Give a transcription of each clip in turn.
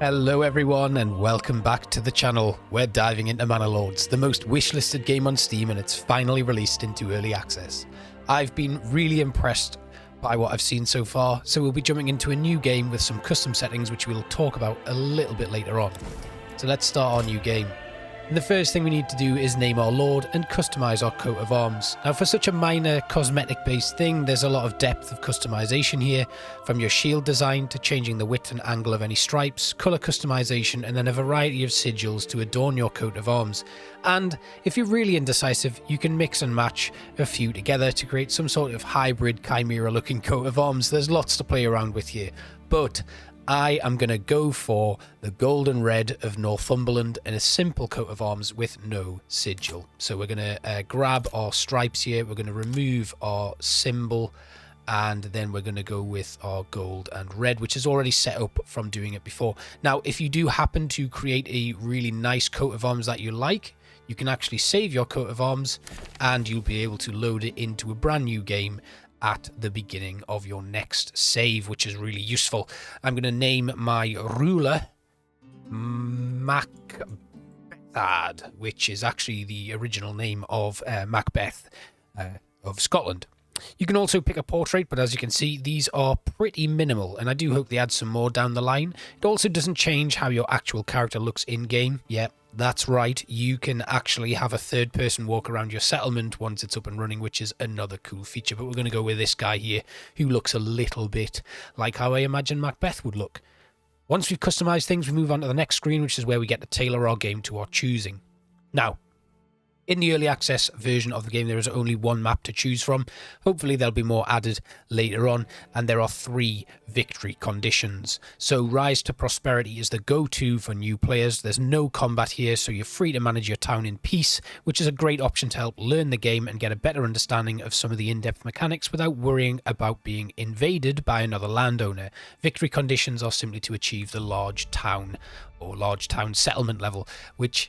Hello everyone and welcome back to the channel. We're diving into Manor Lords, the most wishlisted game on Steam, and it's finally released into early access. I've been really impressed by what I've seen so far, so we'll be jumping into a new game with some custom settings which we'll talk about a little bit later on. So let's start our new game. And the first thing we need to do is name our lord and customize our coat of arms. Now for such a minor cosmetic based thing, there's a lot of depth of customization here, from your shield design to changing the width and angle of any stripes, color customization, and then a variety of sigils to adorn your coat of arms. And if you're really indecisive, you can mix and match a few together to create some sort of hybrid chimera looking coat of arms. There's lots to play around with here, but I am going to go for the gold and red of Northumberland in a simple coat of arms with no sigil. So we're going to grab our stripes here, we're going to remove our symbol, and then we're going to go with our gold and red, which is already set up from doing it before. Now, if you do happen to create a really nice coat of arms that you like, you can actually save your coat of arms and you'll be able to load it into a brand new game at the beginning of your next save, which is really useful. I'm going to name my ruler Macbethad, which is actually the original name of Macbeth of Scotland. You can also pick a portrait, but as you can see, these are pretty minimal, and I do hope they add some more down the line. It also doesn't change how your actual character looks in-game. Yeah, that's right, you can actually have a third person walk around your settlement once it's up and running, which is another cool feature, but we're going to go with this guy here, who looks a little bit like how I imagine Macbeth would look. Once we've customized things, we move on to the next screen, which is where we get to tailor our game to our choosing. Now, in the early access version of the game, there is only one map to choose from. Hopefully there'll be more added later on, and there are 3 victory conditions. So Rise to Prosperity is the go-to for new players. There's no combat here, so you're free to manage your town in peace, which is a great option to help learn the game and get a better understanding of some of the in-depth mechanics without worrying about being invaded by another landowner. Victory conditions are simply to achieve the large town or large town settlement level, which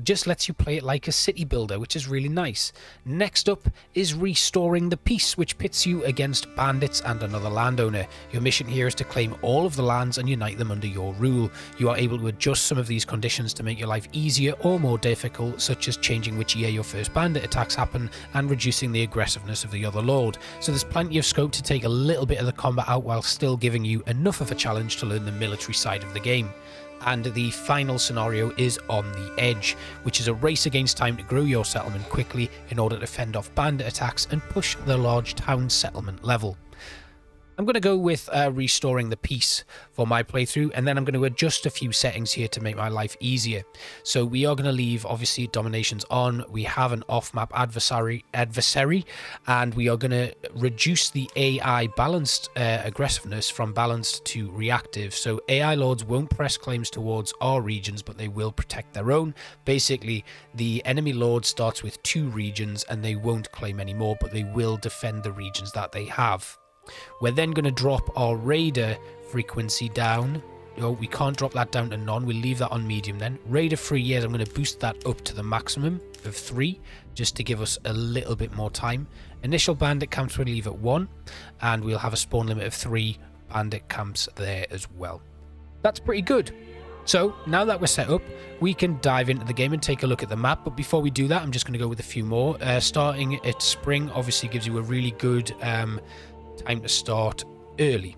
just lets you play it like a city builder, which is really nice. Next up is Restoring the Peace, which pits you against bandits and another landowner. Your mission here is to claim all of the lands and unite them under your rule. You are able to adjust some of these conditions to make your life easier or more difficult, such as changing which year your first bandit attacks happen and reducing the aggressiveness of the other lord. So there's plenty of scope to take a little bit of the combat out while still giving you enough of a challenge to learn the military side of the game. And the final scenario is On the Edge, which is a race against time to grow your settlement quickly in order to fend off bandit attacks and push the large town settlement level. I'm going to go with Restoring the Peace for my playthrough, and then I'm going to adjust a few settings here to make my life easier. So we are going to leave, obviously, dominations on. We have an off-map adversary, and we are going to reduce the AI balanced aggressiveness from balanced to reactive. So AI lords won't press claims towards our regions, but they will protect their own. Basically, the enemy lord starts with 2 regions, and they won't claim any more, but they will defend the regions that they have. We're then going to drop our raider frequency down. Oh, we can't drop that down to none. We'll leave that on medium then. Raider free years, I'm going to boost that up to the maximum of 3, just to give us a little bit more time. Initial bandit camps we'll leave at 1, and we'll have a spawn limit of 3 bandit camps there as well. That's pretty good. So now that we're set up, we can dive into the game and take a look at the map. But before we do that, I'm just going to go with a few more. Starting at spring obviously gives you a really good time to start early,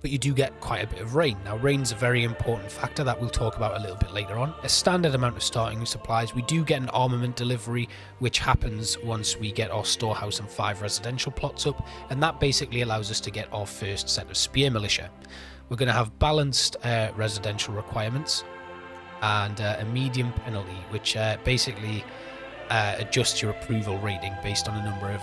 but you do get quite a bit of rain. Now, rain's a very important factor that we'll talk about a little bit later on. A standard amount of starting supplies. We do get an armament delivery, which happens once we get our storehouse and 5 residential plots up, and that basically allows us to get our first set of spear militia. We're going to have balanced residential requirements and a medium penalty, which basically adjusts your approval rating based on a number of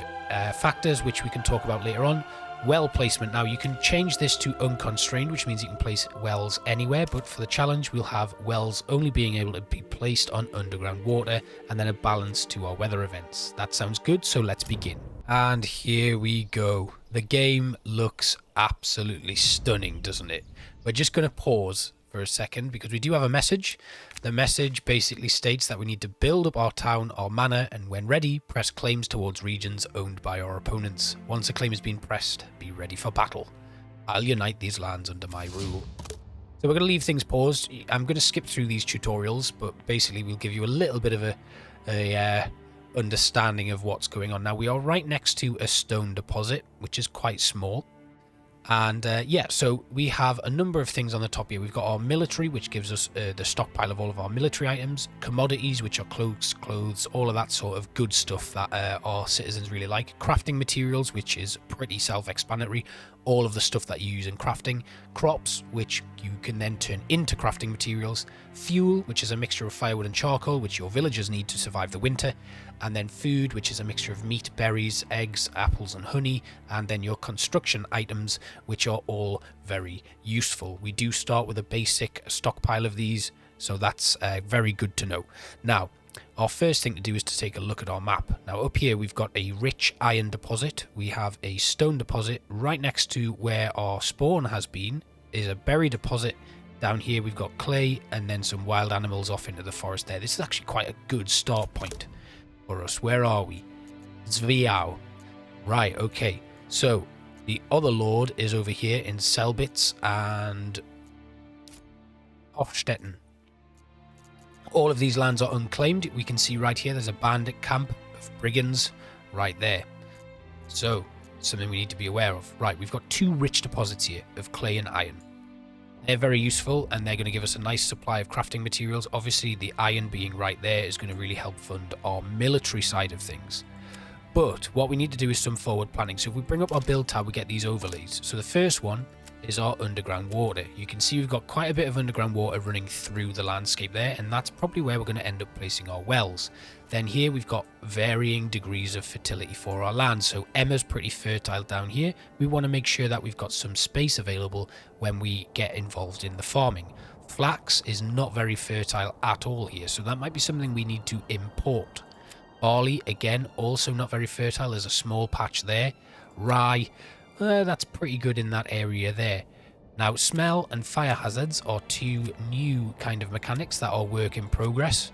factors, which we can talk about later on. Well placement. Now you can change this to unconstrained, which means you can place wells anywhere, but for the challenge we'll have wells only being able to be placed on underground water, and then a balance to our weather events. That sounds good, so let's begin. And here we go. The game looks absolutely stunning, doesn't it? We're just going to pause for a second because we do have a message. The message basically states that we need to build up our town, our manor, and when ready, press claims towards regions owned by our opponents. Once a claim has been pressed, be ready for battle. I'll unite these lands under my rule. So we're going to leave things paused. I'm going to skip through these tutorials, but basically we'll give you a little bit of a understanding of what's going on. Now, we are right next to a stone deposit, which is quite small. And yeah, so we have a number of things on the top here. We've got our military, which gives us the stockpile of all of our military items, commodities, which are clothes, all of that sort of good stuff that our citizens really like, crafting materials, which is pretty self-explanatory, all of the stuff that you use in crafting, crops, which you can then turn into crafting materials, fuel, which is a mixture of firewood and charcoal, which your villagers need to survive the winter, and then food, which is a mixture of meat, berries, eggs, apples and honey, and then your construction items, which are all very useful. We do start with a basic stockpile of these, so that's very good to know. Now, our first thing to do is to take a look at our map. Now, up here we've got a rich iron deposit. We have a stone deposit. Right next to where our spawn has been is a berry deposit. Down here we've got clay and then some wild animals off into the forest there. This is actually quite a good start point for us. Where are we? Zviao. Right, okay. So, the other lord is over here in Selbitz and Hofstetten. All of these lands are unclaimed. We can see right here there's a bandit camp of brigands right there. So, something we need to be aware of. Right, we've got two rich deposits here of clay and iron. They're very useful and they're going to give us a nice supply of crafting materials. Obviously, the iron being right there is going to really help fund our military side of things. But what we need to do is some forward planning. So if we bring up our build tab, we get these overlays. So the first one is our underground water. You can see we've got quite a bit of underground water running through the landscape there, and that's probably where we're going to end up placing our wells. Then here we've got varying degrees of fertility for our land. So Emma's pretty fertile down here. We want to make sure that we've got some space available when we get involved in the farming. Flax is not very fertile at all here, so that might be something we need to import. Barley, again, also not very fertile. There's a small patch there. Rye, that's pretty good in that area there. Now, smell and fire hazards are two new kind of mechanics that are work in progress.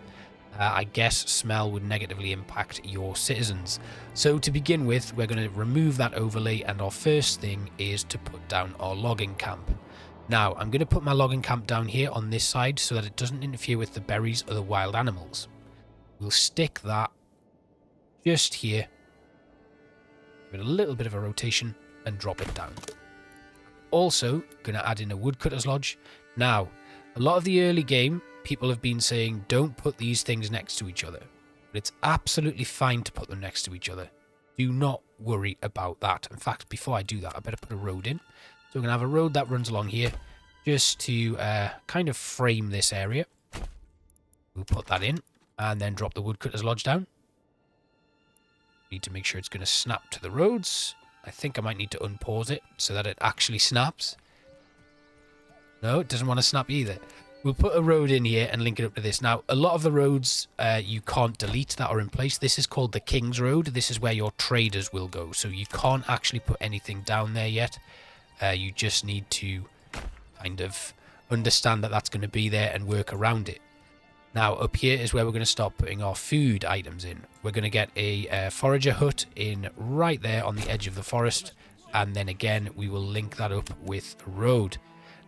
I guess smell would negatively impact your citizens. So to begin with, we're going to remove that overlay, and our first thing is to put down our logging camp. Now, I'm going to put my logging camp down here on this side so that it doesn't interfere with the berries or the wild animals. We'll stick that just here, give it a little bit of a rotation, and drop it down. Also, going to add in a woodcutter's lodge. Now, a lot of the early game, people have been saying don't put these things next to each other. But it's absolutely fine to put them next to each other. Do not worry about that. In fact, before I do that, I better put a road in. So we're going to have a road that runs along here just to kind of frame this area. We'll put that in and then drop the woodcutter's lodge down. Need to make sure it's going to snap to the roads. I think I might need to unpause it so that it actually snaps. No, it doesn't want to snap either. We'll put a road in here and link it up to this. Now, a lot of the roads you can't delete that are in place. This is called the King's Road. This is where your traders will go. So you can't actually put anything down there yet. You just need to kind of understand that that's going to be there and work around it. Now, up here is where we're going to start putting our food items in. We're going to get a forager hut in right there on the edge of the forest. And then again, we will link that up with a road.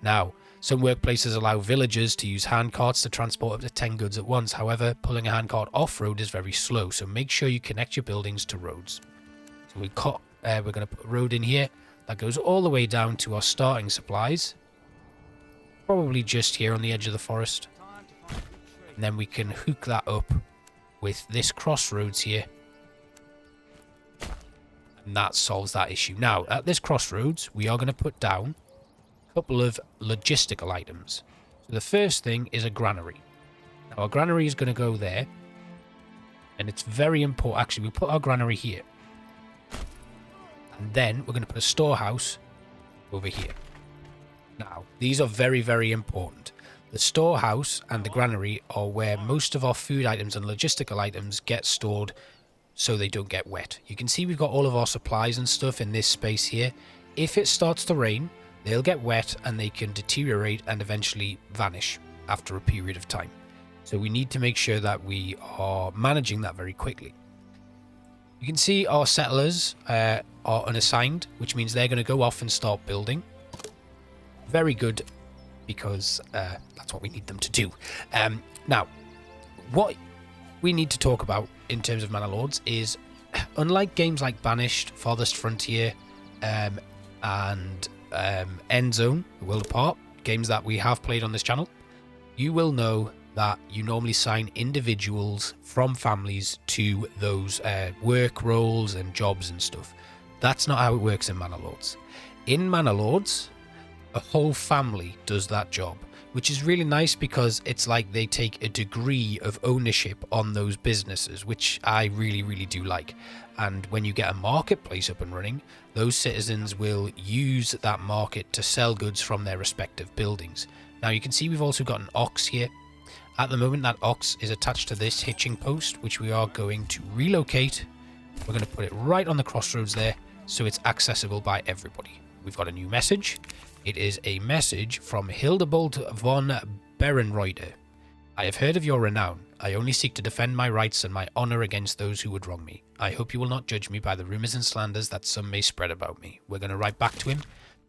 Now, some workplaces allow villagers to use hand carts to transport up to 10 goods at once. However, pulling a hand cart off-road is very slow. So make sure you connect your buildings to roads. So we're going to put a road in here that goes all the way down to our starting supplies. Probably just here on the edge of the forest. And then we can hook that up with this crossroads here. And that solves that issue. Now, at this crossroads, we are going to put down a couple of logistical items. So the first thing is a granary. Now, our granary is going to go there. And it's very important. Actually, we'll put our granary here. And then we're going to put a storehouse over here. Now, these are very, very important. The storehouse and the granary are where most of our food items and logistical items get stored so they don't get wet. You can see we've got all of our supplies and stuff in this space here. If it starts to rain, they'll get wet and they can deteriorate and eventually vanish after a period of time. So we need to make sure that we are managing that very quickly. You can see our settlers are unassigned, which means they're going to go off and start building. Very good because that's what we need them to do. Now, what we need to talk about in terms of Manor Lords is, unlike games like Banished, Farthest Frontier, and End Zone, World Apart, games that we have played on this channel, you will know that you normally sign individuals from families to those work roles and jobs and stuff. That's not how it works in Manor Lords. In Manor Lords, a whole family does that job, which is really nice because it's like they take a degree of ownership on those businesses, which I really, really do like. And when you get a marketplace up and running, those citizens will use that market to sell goods from their respective buildings. Now you can see we've also got an ox here. At the moment, that ox is attached to this hitching post, which we are going to relocate. We're going to put it right on the crossroads there, so it's accessible by everybody. We've got a new message. It is a message from Hildebolt von Berenreuter. I have heard of your renown. I only seek to defend my rights and my honour against those who would wrong me. I hope you will not judge me by the rumours and slanders that some may spread about me. We're going to write back to him,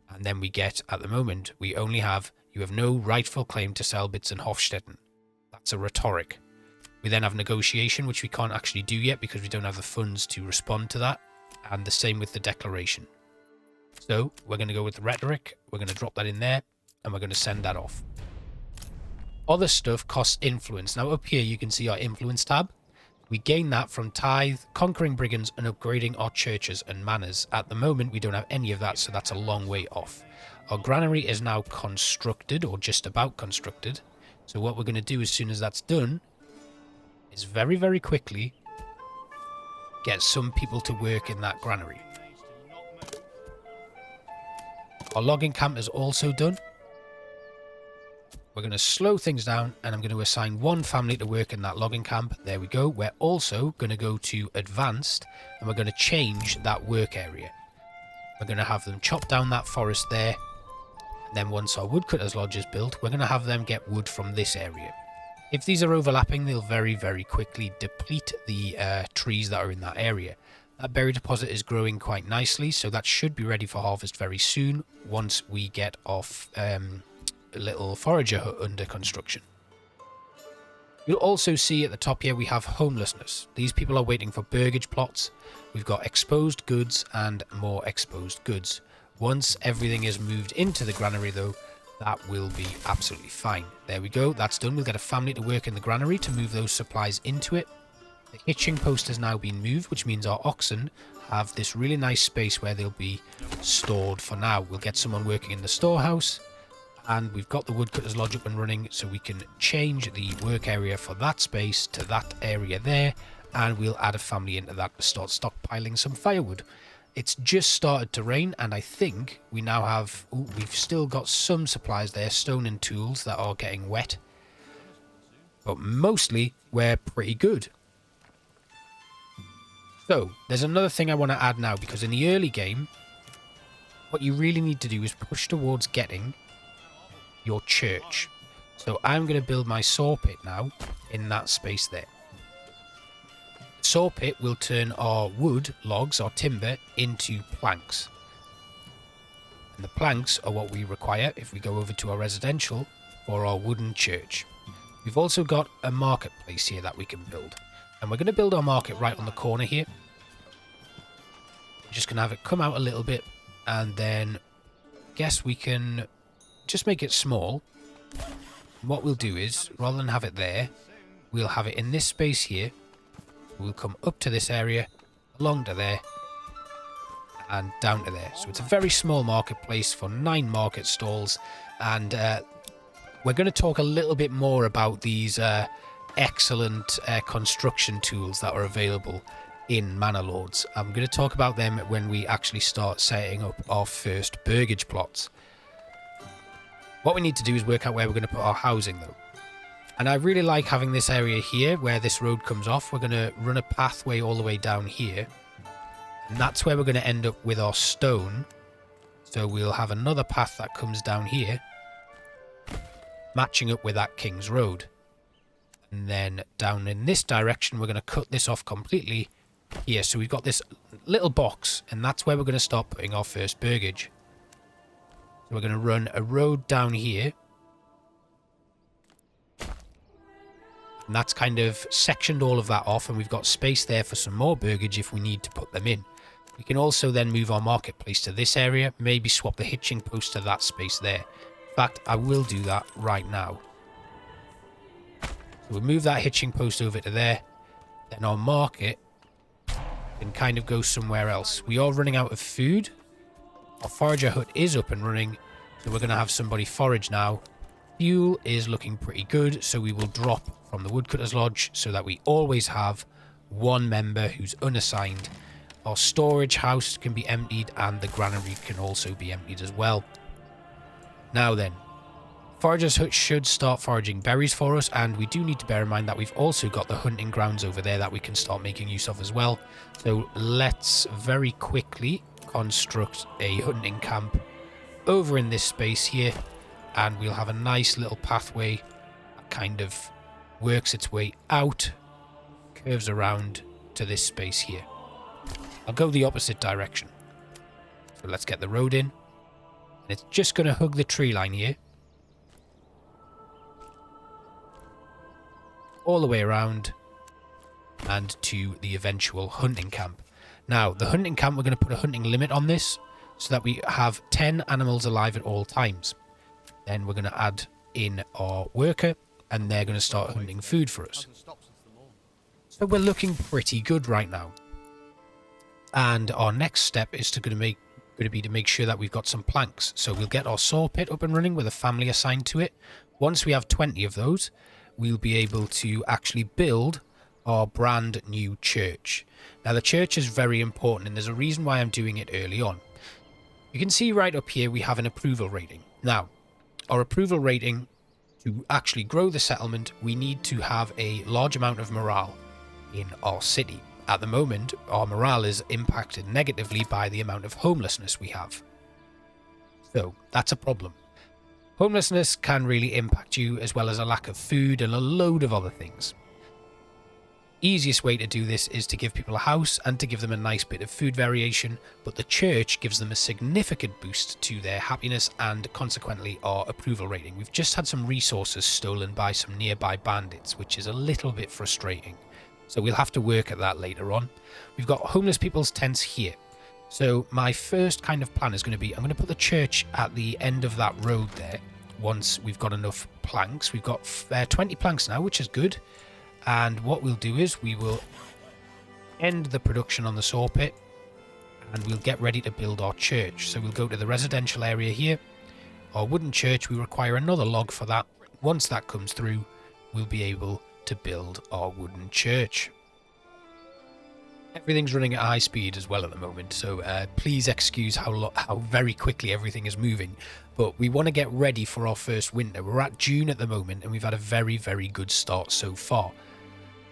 and then we get, at the moment, we only have, you have no rightful claim to sell bits in Hofstetten. That's a rhetoric. We then have negotiation, which we can't actually do yet because we don't have the funds to respond to that, and the same with the declaration. So we're going to go with the rhetoric, we're going to drop that in there, and we're going to send that off. Other stuff costs influence. Now up here you can see our influence tab. We gain that from tithe, conquering brigands, and upgrading our churches and manors. At the moment we don't have any of that, so that's a long way off. Our granary is now constructed, or just about constructed. So what we're going to do as soon as that's done is very, very quickly get some people to work in that granary. Our logging camp is also done. We're going to slow things down, and I'm going to assign one family to work in that logging camp. There we go. We're also going to go to advanced, and we're going to change that work area. We're going to have them chop down that forest there. And then once our woodcutter's lodge is built, we're going to have them get wood from this area. If these are overlapping, they'll very, very quickly deplete the trees that are in that area. That berry deposit is growing quite nicely, so that should be ready for harvest very soon once we get off a little forager hut under construction. You'll also see at the top here we have homelessness. These people are waiting for burgage plots. We've got exposed goods and more exposed goods. Once everything is moved into the granary though, that will be absolutely fine. There we go, that's done. We'll get a family to work in the granary to move those supplies into it. The hitching post has now been moved, which means our oxen have this really nice space where they'll be stored for now. We'll get someone working in the storehouse, and we've got the woodcutter's lodge up and running, so we can change the work area for that space to that area there, and we'll add a family into that to start stockpiling some firewood. It's just started to rain, and I think we now have... Ooh, we've still got some supplies there, stone and tools that are getting wet, but mostly we're pretty good. So, there's another thing I want to add now, because in the early game, what you really need to do is push towards getting your church. So I'm going to build my saw pit now in that space there. The saw pit will turn our wood, logs, or timber into planks. And the planks are what we require if we go over to our residential for our wooden church. We've also got a marketplace here that we can build. And we're going to build our market right on the corner here. We're just going to have it come out a little bit, and then I guess we can just make it small. What we'll do is, rather than have it there, we'll have it in this space here. We'll come up to this area, along to there, and down to there. So it's a very small marketplace for 9 market stalls, and we're going to talk a little bit more about these excellent construction tools that are available in Manor Lords. I'm going to talk about them when we actually start setting up our first burgage plots. What we need to do is work out where we're going to put our housing though. And I really like having this area here where this road comes off. We're going to run a pathway all the way down here, and that's where we're going to end up with our stone. So we'll have another path that comes down here, matching up with that King's Road. And then down in this direction, we're going to cut this off completely here. So we've got this little box, and that's where we're going to start putting our first burgage. So we're going to run a road down here And that's kind of sectioned all of that off, and we've got space there for some more burgage if we need to put them in. We can also then move our marketplace to this area, maybe swap the hitching post to that space there. In fact, I will do that right now. So we'll move that hitching post over to there. Then our market can kind of go somewhere else. We are running out of food. Our forager hut is up and running, so we're going to have somebody forage now. Fuel is looking pretty good, so we will drop from the woodcutter's lodge so that we always have one member who's unassigned. Our storage house can be emptied, and the granary can also be emptied as well. Now then, forager's hut should start foraging berries for us, and we do need to bear in mind that we've also got the hunting grounds over there that we can start making use of as well. So let's very quickly construct a hunting camp over in this space here, and we'll have a nice little pathway that kind of works its way out, curves around to this space here. I'll go the opposite direction. So let's get the road in. And it's just going to hug the tree line here. All the way around and to the eventual hunting camp. Now, the hunting camp, we're going to put a hunting limit on this so that we have 10 animals alive at all times. Then we're going to add in our worker, and they're going to start hunting food for us. So we're looking pretty good right now. And our next step is going to be to make sure that we've got some planks. So we'll get our saw pit up and running with a family assigned to it. Once we have 20 of those, we'll be able to actually build our brand new church. Now, the church is very important, and there's a reason why I'm doing it early on. You can see right up here we have an approval rating. Now, our approval rating, to actually grow the settlement, we need to have a large amount of morale in our city. At the moment, our morale is impacted negatively by the amount of homelessness we have. So, that's a problem. Homelessness can really impact you, as well as a lack of food and a load of other things. Easiest way to do this is to give people a house and to give them a nice bit of food variation, but the church gives them a significant boost to their happiness and consequently our approval rating. We've just had some resources stolen by some nearby bandits, which is a little bit frustrating. So we'll have to work at that later on. We've got homeless people's tents here. So my first kind of plan is going to be, I'm going to put the church at the end of that road there. Once we've got enough planks. We've got 20 planks now, which is good. And what we'll do is we will end the production on the saw pit, and we'll get ready to build our church. So we'll go to the residential area here. Our wooden church, we require another log for that. Once that comes through, we'll be able to build our wooden church. Everything's running at high speed as well at the moment, so please excuse how very quickly everything is moving. But we want to get ready for our first winter. We're at June at the moment, and we've had a very, very good start so far.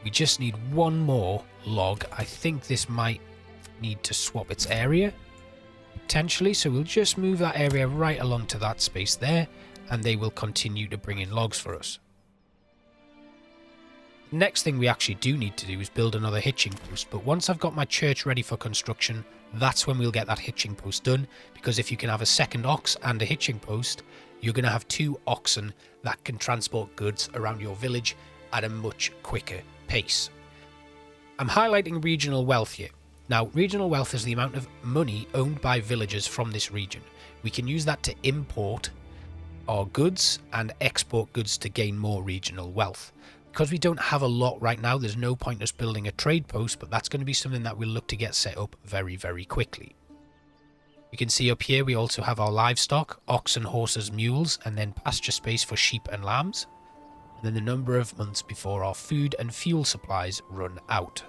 We just need one more log. I think this might need to swap its area, potentially. So we'll just move that area right along to that space there, and they will continue to bring in logs for us. Next thing we actually do need to do is build another hitching post, but once I've got my church ready for construction, that's when we'll get that hitching post done, because if you can have a second ox and a hitching post, you're going to have 2 oxen that can transport goods around your village at a much quicker pace. I'm highlighting regional wealth here. Now, regional wealth is the amount of money owned by villagers from this region. We can use that to import our goods and export goods to gain more regional wealth. Because we don't have a lot right now, there's no point us building a trade post, but that's going to be something that we'll look to get set up very, very quickly. You can see up here we also have our livestock, oxen, horses, mules, and then pasture space for sheep and lambs. And then the number of months before our food and fuel supplies run out.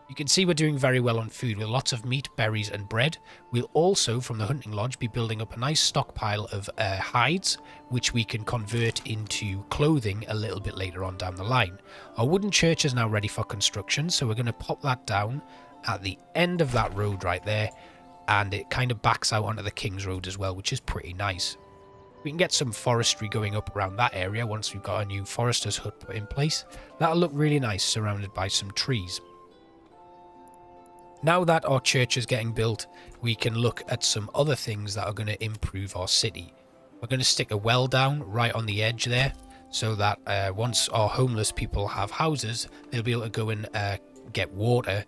You can see we're doing very well on food with lots of meat, berries and bread. We'll also, from the hunting lodge, be building up a nice stockpile of hides, which we can convert into clothing a little bit later on down the line. Our wooden church is now ready for construction, so we're going to pop that down at the end of that road right there, and it kind of backs out onto the King's Road as well, which is pretty nice. We can get some forestry going up around that area once we've got a new forester's hut put in place. That'll look really nice, surrounded by some trees. Now that our church is getting built, we can look at some other things that are going to improve our city. We're going to stick a well down right on the edge there, so that once our homeless people have houses, they'll be able to go and get water.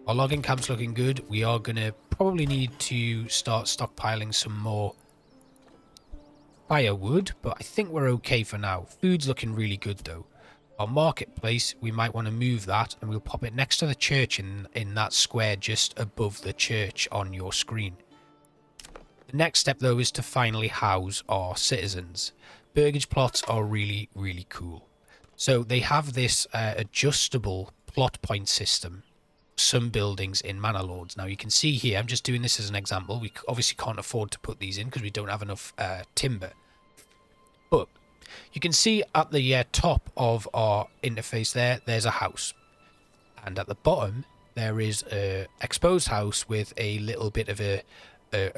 Our logging camp's looking good. We are going to probably need to start stockpiling some more firewood, but I think we're okay for now. Food's looking really good though. Our marketplace, we might want to move that, and we'll pop it next to the church in that square just above the church on your screen. The next step though is to finally house our citizens. Burgage plots are really, really cool. So they have this adjustable plot point system. Some buildings in Manor Lords. Now you can see here, I'm just doing this as an example. We obviously can't afford to put these in because we don't have enough timber. But you can see at the top of our interface there's a house. And at the bottom, there is a exposed house with a little bit of a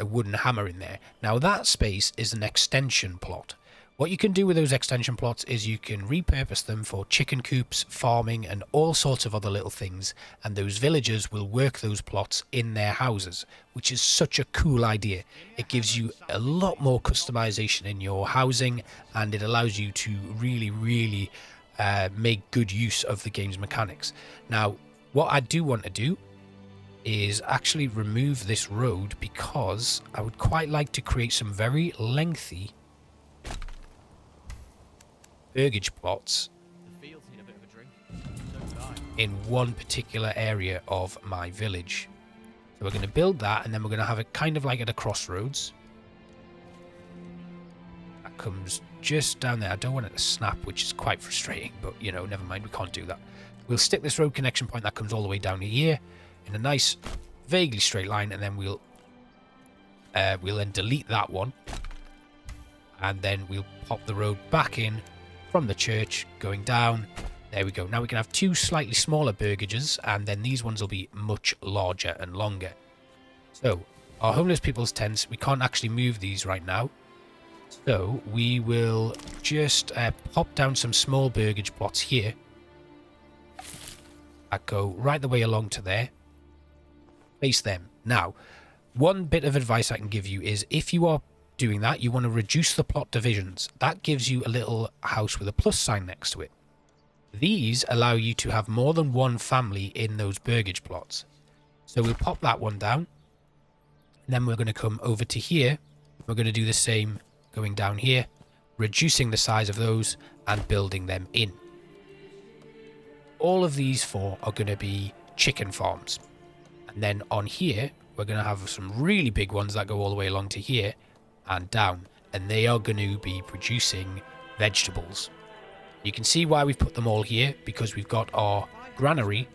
wooden hammer in there. Now that space is an extension plot. What you can do with those extension plots is you can repurpose them for chicken coops, farming, and all sorts of other little things, and those villagers will work those plots in their houses, which is such a cool idea. It gives you a lot more customization in your housing, and it allows you to really, really make good use of the game's mechanics. Now, what I do want to do is actually remove this road, because I would quite like to create some very lengthy burgage plots in one particular area of my village. So we're going to build that, and then we're going to have it kind of like at a crossroads. That comes just down there. I don't want it to snap, which is quite frustrating, but you know, never mind, we can't do that. We'll stick this road connection point that comes all the way down to here in a nice vaguely straight line, and then we'll then delete that one, and then we'll pop the road back in from the church going down. There we go. Now we can have two slightly smaller burgages, and then these ones will be much larger and longer. So our homeless people's tents, we can't actually move these right now, so we will just pop down some small burgage plots here that go right the way along to there. Face them. Now, one bit of advice I can give you is, if you are doing that, you want to reduce the plot divisions. That gives you a little house with a plus sign next to it. These allow you to have more than one family in those burgage plots. So we'll pop that one down. And then we're going to come over to here. We're going to do the same going down here, reducing the size of those and building them in. All of these four are going to be chicken farms. And then on here, we're going to have some really big ones that go all the way along to here and down, and they are going to be producing vegetables. You can see why we've put them all here, because we've got our granary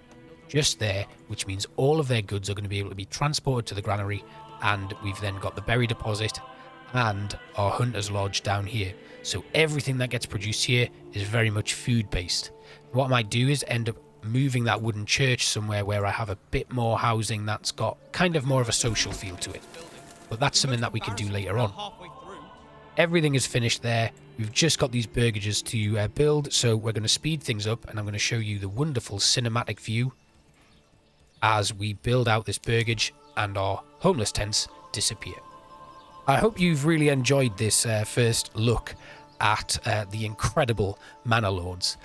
just there, which means all of their goods are going to be able to be transported to the granary, and we've then got the berry deposit and our hunter's lodge down here. So everything that gets produced here is very much food based. What I might do is end up moving that wooden church somewhere where I have a bit more housing that's got kind of more of a social feel to it. But that's something that we can do later on. Everything is finished there. We've just got these burgages to build, so we're going to speed things up, and I'm going to show you the wonderful cinematic view as we build out this burgage and our homeless tents disappear. I hope you've really enjoyed this first look at the incredible Manor Lords.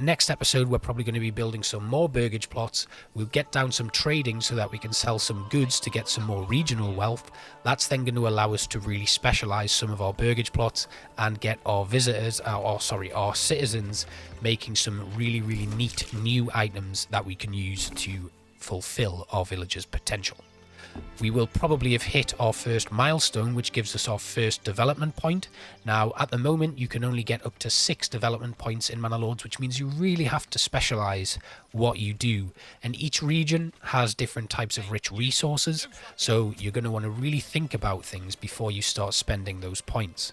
Next episode, we're probably going to be building some more burgage plots. We'll get down some trading so that we can sell some goods to get some more regional wealth. That's then going to allow us to really specialize some of our burgage plots and get our visitors, our citizens, making some really, really neat new items that we can use to fulfill our villagers' potential. We will probably have hit our first milestone, which gives us our first development point. Now, at the moment, you can only get up to 6 development points in Manor Lords, which means you really have to specialize what you do. And each region has different types of rich resources, so you're going to want to really think about things before you start spending those points.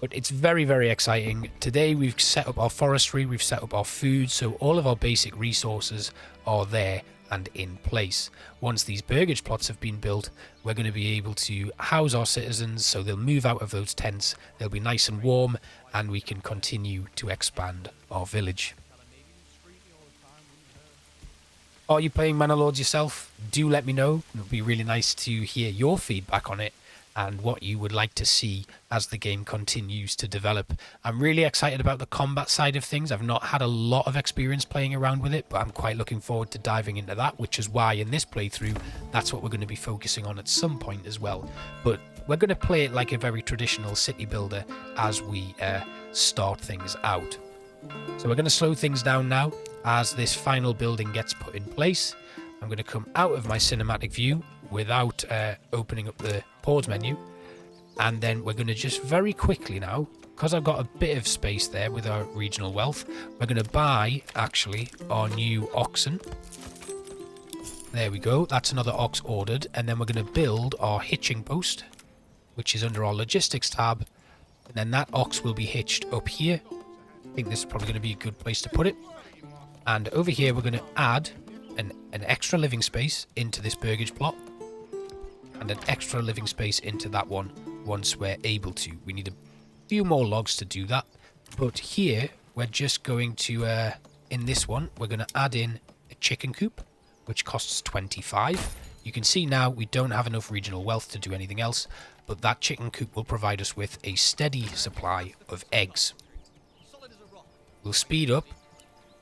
But it's very, very exciting. Today, we've set up our forestry, we've set up our food, so all of our basic resources are there and in place. Once these burgage plots have been built, we're going to be able to house our citizens, so they'll move out of those tents, they'll be nice and warm, and we can continue to expand our village. Are you playing Manor Lords yourself? Do let me know. It would be really nice to hear your feedback on it. and what you would like to see as the game continues to develop. I'm really excited about the combat side of things. I've not had a lot of experience playing around with it, but I'm quite looking forward to diving into that, which is why in this playthrough, that's what we're going to be focusing on at some point as well. But we're going to play it like a very traditional city builder as we start things out. So we're going to slow things down now as this final building gets put in place. I'm going to come out of my cinematic view without opening up the pause menu, and then we're going to just very quickly now, because I've got a bit of space there with our regional wealth, we're going to buy actually our new oxen. There we go, that's another ox ordered, and then we're going to build our hitching post, which is under our logistics tab, and then that ox will be hitched up here. I think this is probably going to be a good place to put it. And over here we're going to add an extra living space into this burgage plot, and an extra living space into that one once we're able to. We need a few more logs to do that, but here we're just going to, in this one, we're going to add in a chicken coop, which costs 25. You can see now we don't have enough regional wealth to do anything else, but that chicken coop will provide us with a steady supply of eggs. We'll speed up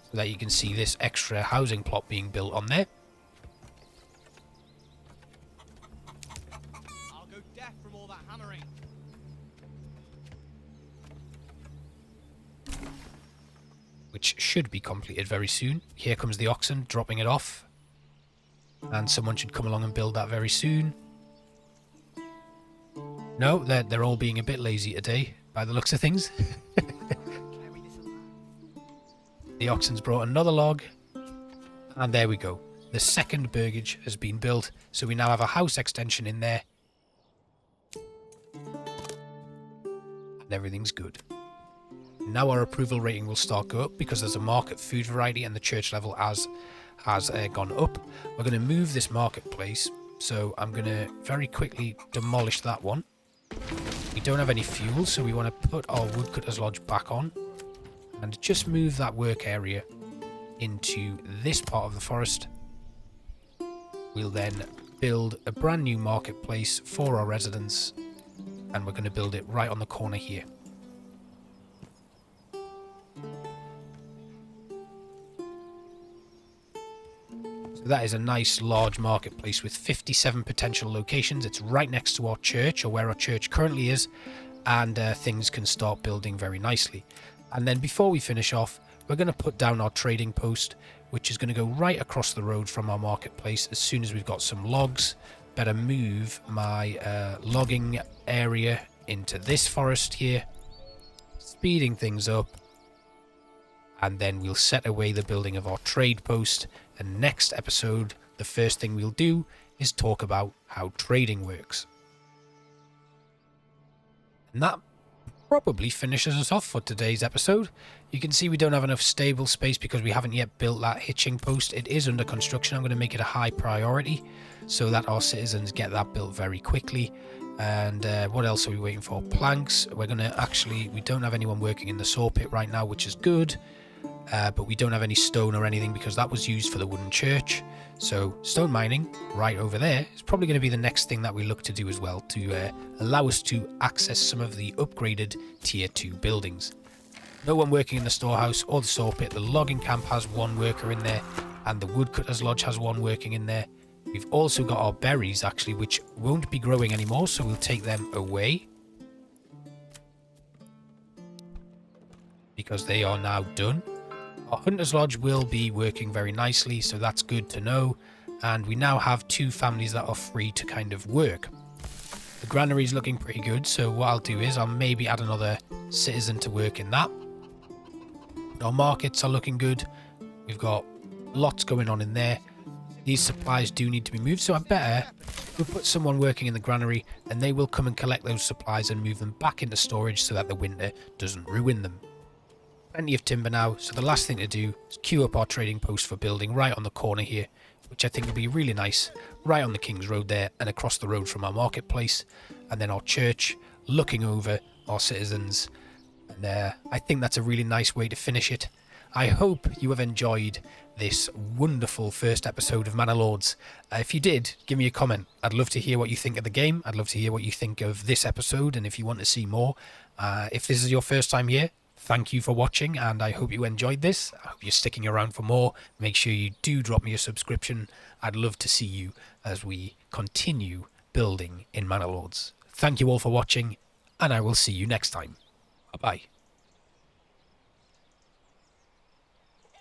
so that you can see this extra housing plot being built on there. I'll go deaf from all that hammering. Which should be completed very soon. Here comes the oxen dropping it off, and someone should come along and build that very soon. No, they're all being a bit lazy today by the looks of things. The oxen's brought another log, and there we go. The second burgage has been built, so we now have a house extension in there. And everything's good. Now our approval rating will start go up because there's a market food variety and the church level has gone up. We're going to move this marketplace, so I'm going to very quickly demolish that one. We don't have any fuel, so we want to put our woodcutter's lodge back on. And just move that work area into this part of the forest. We'll then build a brand new marketplace for our residents, and we're going to build it right on the corner here. So that is a nice large marketplace with 57 potential locations. It's right next to our church, or where our church currently is, and things can start building very nicely. And then before we finish off, we're going to put down our trading post, which is going to go right across the road from our marketplace as soon as we've got some logs. Better move my logging area into this forest here, speeding things up. And then we'll set away the building of our trade post. And next episode, the first thing we'll do is talk about how trading works. And that probably finishes us off for today's episode. You can see we don't have enough stable space because we haven't yet built that hitching post. It is under construction. I'm going to make it a high priority so that our citizens get that built very quickly. And what else are we waiting for? Planks. We're going to actually, we don't have anyone working in the saw pit right now, which is good. But we don't have any stone or anything because that was used for the wooden church. So stone mining right over there is probably going to be the next thing that we look to do as well, to allow us to access some of the upgraded tier 2 buildings. No one working in the storehouse or the saw pit. The logging camp has one worker in there, and the woodcutter's lodge has one working in there. We've also got our berries actually, which won't be growing anymore, so we'll take them away because they are now done. Our Hunter's Lodge will be working very nicely, so that's good to know. And we now have 2 families that are free to kind of work. The granary is looking pretty good, so what I'll do is I'll maybe add another citizen to work in that. Our markets are looking good. We've got lots going on in there. These supplies do need to be moved, so I better we'll put someone working in the granary, and they will come and collect those supplies and move them back into storage so that the winter doesn't ruin them. Plenty of timber now, so the last thing to do is queue up our trading post for building right on the corner here, which I think will be really nice, right on the King's Road there and across the road from our marketplace, and then our church looking over our citizens. And I think that's a really nice way to finish it. I hope you have enjoyed this wonderful first episode of Manor Lords. If you did, give me a comment. I'd love to hear what you think of the game. I'd love to hear what you think of this episode, and if you want to see more. If this is your first time here, thank you for watching, and I hope you enjoyed this. I hope you're sticking around for more. Make sure you do drop me a subscription. I'd love to see you as we continue building in Manor Lords. Thank you all for watching, and I will see you next time. Bye-bye.